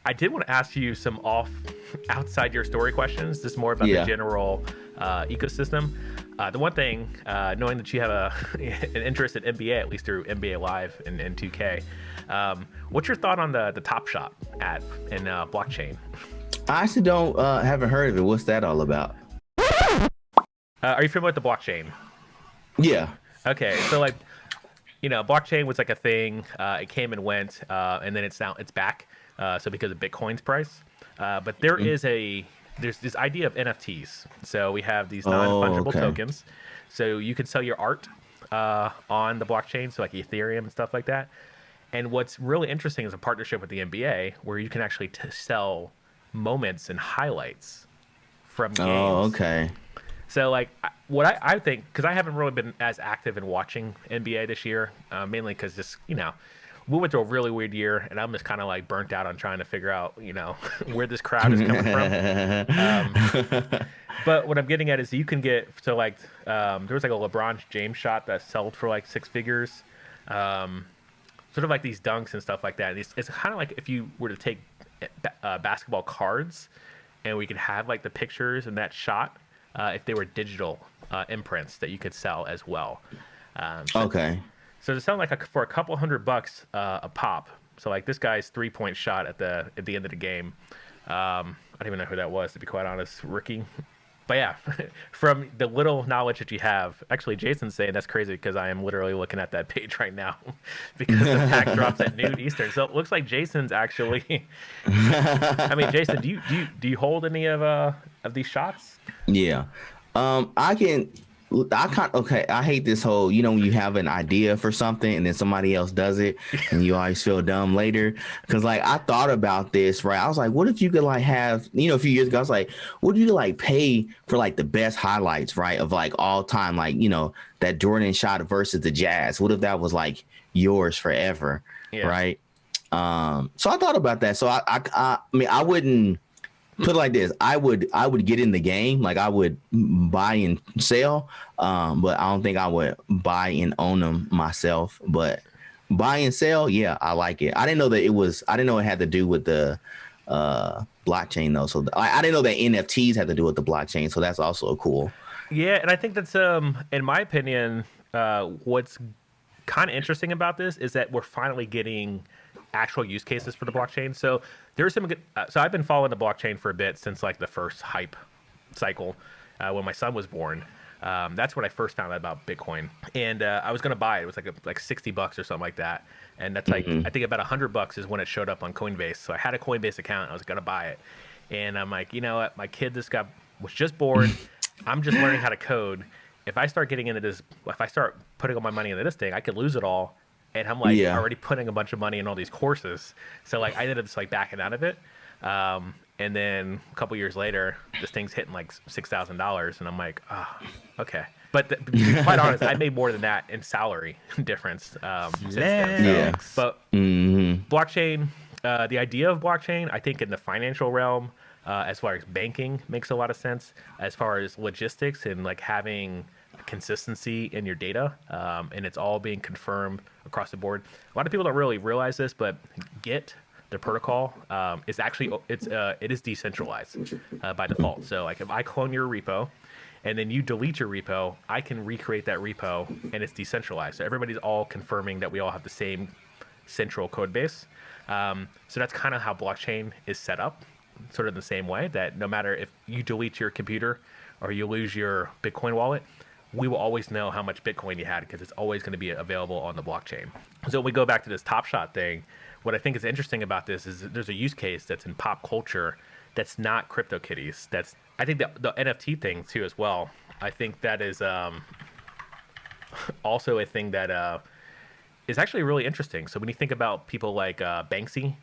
I did want to ask you some outside your story questions, just more about the Yeah. general ecosystem. The one thing, knowing that you have an interest in NBA, at least through NBA Live and 2K, what's your thought on the Top Shot app in blockchain? I actually don't haven't heard of it. What's that all about? Are you familiar with the blockchain? Yeah. Okay, so like, blockchain was like a thing. It came and went, and then it's back. So because of Bitcoin's price, but Mhm. there's this idea of NFTs. So we have these Oh, non-fungible okay. tokens. So you can sell your art on the blockchain, so like Ethereum and stuff like that. And what's really interesting is a partnership with the NBA, where you can actually sell moments and highlights from Oh, games. okay. So like what I think, because I haven't really been as active in watching NBA this year, mainly because just we went through a really weird year, and I'm just kind of like burnt out on trying to figure out where this crowd is coming from. Um, but what I'm getting at is you can get so like there was like a LeBron James shot that sold for like six figures, um, sort of like these dunks and stuff like that. And it's kind of like if you were to take basketball cards, and we could have like the pictures and that shot if they were digital imprints that you could sell as well. Um, so, Okay. so to sell like for a couple $100 a pop. So like this guy's 3 point shot at the end of the game. I don't even know who that was, to be quite honest, rookie. But yeah, from the little knowledge that you have, actually, Jason's saying that's crazy because I am literally looking at that page right now because the pack drops at noon Eastern. So it looks like Jason's actually. I mean, Jason, do you hold any of these shots? Yeah. I can. I can't. Okay. I hate this whole. When you have an idea for something and then somebody else does it, and you always feel dumb later. Because like I thought about this, right? I was like, what if you could like have, a few years ago, I was like, what if you could like pay for like the best highlights, right, of like all time, like that Jordan shot versus the Jazz. What if that was like yours forever, Yeah. right? So I thought about that. So I mean, I wouldn't put it like this. I would get in the game, like I would buy and sell, but I don't think I would buy and own them myself. But buy and sell, yeah, I like it. I didn't know it had to do with the blockchain though. So I didn't know that NFTs had to do with the blockchain, so that's also cool. Yeah, and I think that's in my opinion, what's kind of interesting about this is that we're finally getting actual use cases for the blockchain. So there's some good. So I've been following the blockchain for a bit since like the first hype cycle when my son was born. That's when I first found out about Bitcoin, and I was gonna buy it. It was like $60 or something like that, and that's like Hmm. I think about $100 is when it showed up on Coinbase. So I had a Coinbase account. I was gonna buy it, and I'm like, you know what? My kid was just born. I'm just learning how to code. If I start getting into this, if I start putting all my money into this thing, I could lose it all. And I'm like Yeah. already putting a bunch of money in all these courses. So like I ended up just like backing out of it. And then a couple years later, this thing's hitting like $6,000, and I'm like, oh, okay. But to be quite honest, I made more than that in salary difference since then. So, Yeah. Flex. but Hmm. blockchain, the idea of blockchain, I think in the financial realm, as far as banking, makes a lot of sense. As far as logistics and like having consistency in your data, and it's all being confirmed across the board. A lot of people don't really realize this, but Git, the protocol, is actually it is decentralized by default. So like if I clone your repo and then you delete your repo, I can recreate that repo and it's decentralized. So everybody's all confirming that we all have the same central code base. So that's kind of how blockchain is set up, sort of the same way that no matter if you delete your computer or you lose your Bitcoin wallet, we will always know how much Bitcoin you had because it's always going to be available on the blockchain. So when we go back to this Top Shot thing, what I think is interesting about this is that there's a use case that's in pop culture that's not CryptoKitties. That's I think the NFT thing too as well. I think that is also a thing that is actually really interesting. So when you think about people like Banksy,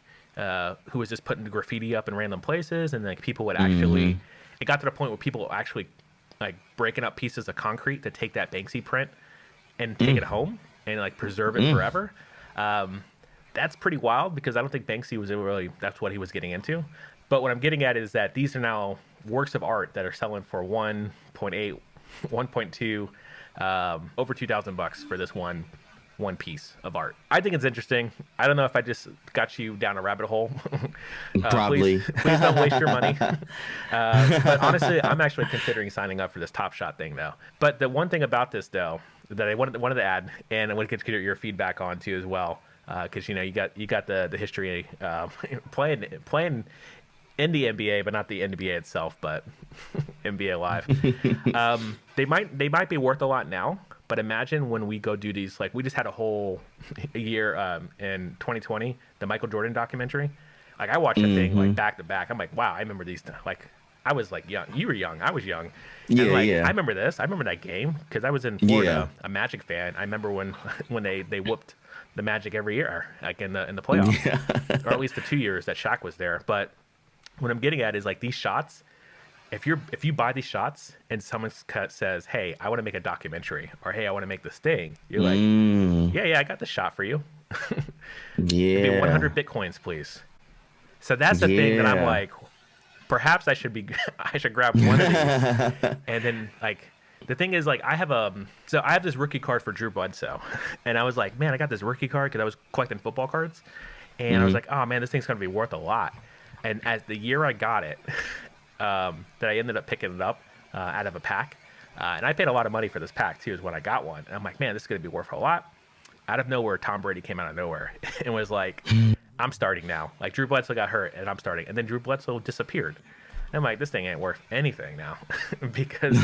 who was just putting graffiti up in random places, and like people would actually, Hmm. it got to the point where people were actually like breaking up pieces of concrete to take that Banksy print and take it home and like preserve it Mm. forever. Um, that's pretty wild because I don't think Banksy was really that's what he was getting into. But what I'm getting at is that these are now works of art that are selling for 1.8, 1.2, over $2,000 for this one one piece of art. I think it's interesting. I don't know if I just got you down a rabbit hole. Probably. Please don't waste your money. But honestly, I'm actually considering signing up for this Top Shot thing though. But the one thing about this though that I wanted to add, and I wanted to get your feedback on too as well, because you got the history playing in the NBA, but not the NBA itself, but NBA Live. They might be worth a lot now, but imagine when we go do these, like we just had a whole year in 2020, the Michael Jordan documentary. Like I watched that thing like back to back. I'm like, wow, I remember these. Like I was like young. You were young. I was young. Yeah, and, like, yeah. I remember this. I remember that game because I was in Florida, a Magic fan. I remember when they whooped the Magic every year, like in the playoffs, or at least the 2 years that Shaq was there. But what I'm getting at is like these shots. If you buy these shots and someone says, "Hey, I want to make a documentary," or "Hey, I want to make this thing," you're like, "Yeah, I got the shot for you." Yeah. Give me 100 bitcoins, please. So that's the thing that I'm like, perhaps I should grab one of these, and then like the thing is like I have this rookie card for Drew Bledsoe, and I was like, man, I got this rookie card because I was collecting football cards, and I was like, oh man, this thing's gonna be worth a lot. And as the year I got it, that I ended up picking it up out of a pack, and I paid a lot of money for this pack too. Is when I got one, and I'm like, man, this is gonna be worth a lot. Out of nowhere, Tom Brady came out of nowhere and was like, I'm starting now. Like Drew Bledsoe got hurt, and I'm starting, and then Drew Bledsoe disappeared. And I'm like, this thing ain't worth anything now because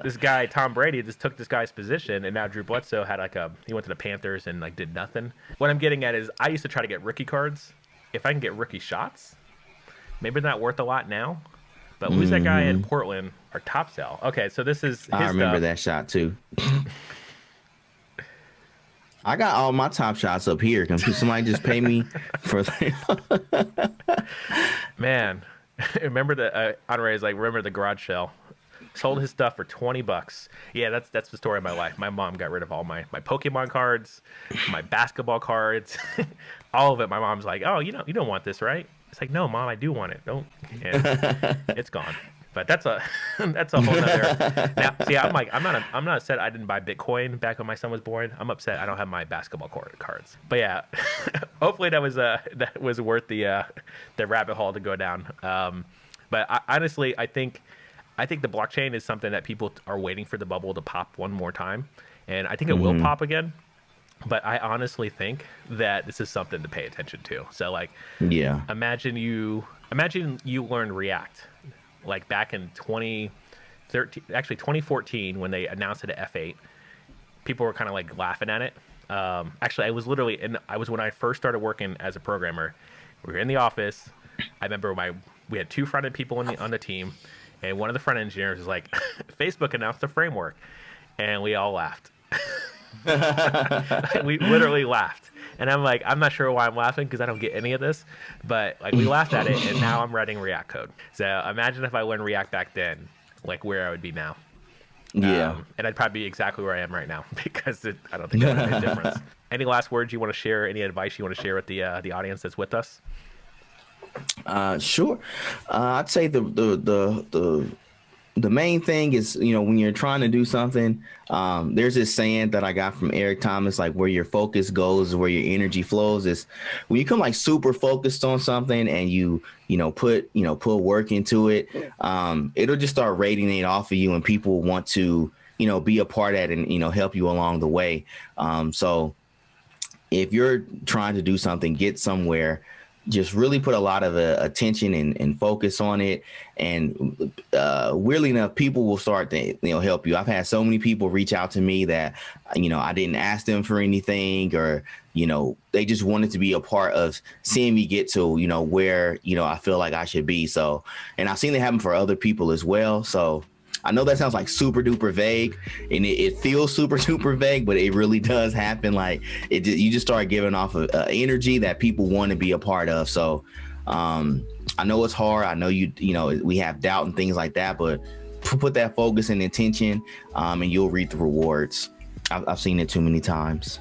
this guy Tom Brady just took this guy's position, and now Drew Bledsoe had he went to the Panthers and like did nothing. What I'm getting at is I used to try to get rookie cards. If I can get rookie shots, maybe they're not worth a lot now, but who's that guy in Portland or top sell? Okay, so this is his I remember stuff. that shot too. I got all my top shots up here. Can somebody just pay me for Man, remember the Honore is like, remember the garage sale? Sold his stuff for $20. Yeah, that's the story of my life. My mom got rid of all my Pokemon cards, my basketball cards, all of it. My mom's like, oh, you don't want this, right? It's like, no, Mom, I do want it. Don't. And it's gone. But that's a whole nother. Now, see, I'm not upset I didn't buy Bitcoin back when my son was born. I'm upset I don't have my basketball cards. But yeah, hopefully that was worth the rabbit hole to go down. But honestly, I think the blockchain is something that people are waiting for the bubble to pop one more time, and I think it will pop again. But I honestly think that this is something to pay attention to. So like, imagine you learned React. Like back in 2014, when they announced it at F8, people were kind of like laughing at it. Actually, I was when I first started working as a programmer. We were in the office. I remember we had two front-end people on the team, and one of the front-end engineers was like, Facebook announced a framework, and we all laughed. We literally laughed. And I'm like, I'm not sure why I'm laughing because I don't get any of this, but like we laughed at it, and now I'm writing React code. So imagine if I learned React back then, like where I would be now. Yeah. And I'd probably be exactly where I am right now because I don't think that would make a difference. Any last words you want to share? Any advice you want to share with the audience that's with us? Sure. I'd say the main thing is, when you're trying to do something, there's this saying that I got from Eric Thomas, like where your focus goes is where your energy flows. Is when you come like super focused on something and you put work into it, it'll just start radiating off of you, and people want to, be a part of it and, help you along the way. So if you're trying to do something, get somewhere, just really put a lot of attention and focus on it. And weirdly enough, people will start to help you. I've had so many people reach out to me that, I didn't ask them for anything, or, they just wanted to be a part of seeing me get to, where, I feel like I should be. So, and I've seen it happen for other people as well. So I know that sounds like super duper vague, and it feels super duper vague, but it really does happen. Like you just start giving off energy that people want to be a part of. So I know it's hard. I know we have doubt and things like that, but put that focus and intention, and you'll reap the rewards. I've seen it too many times.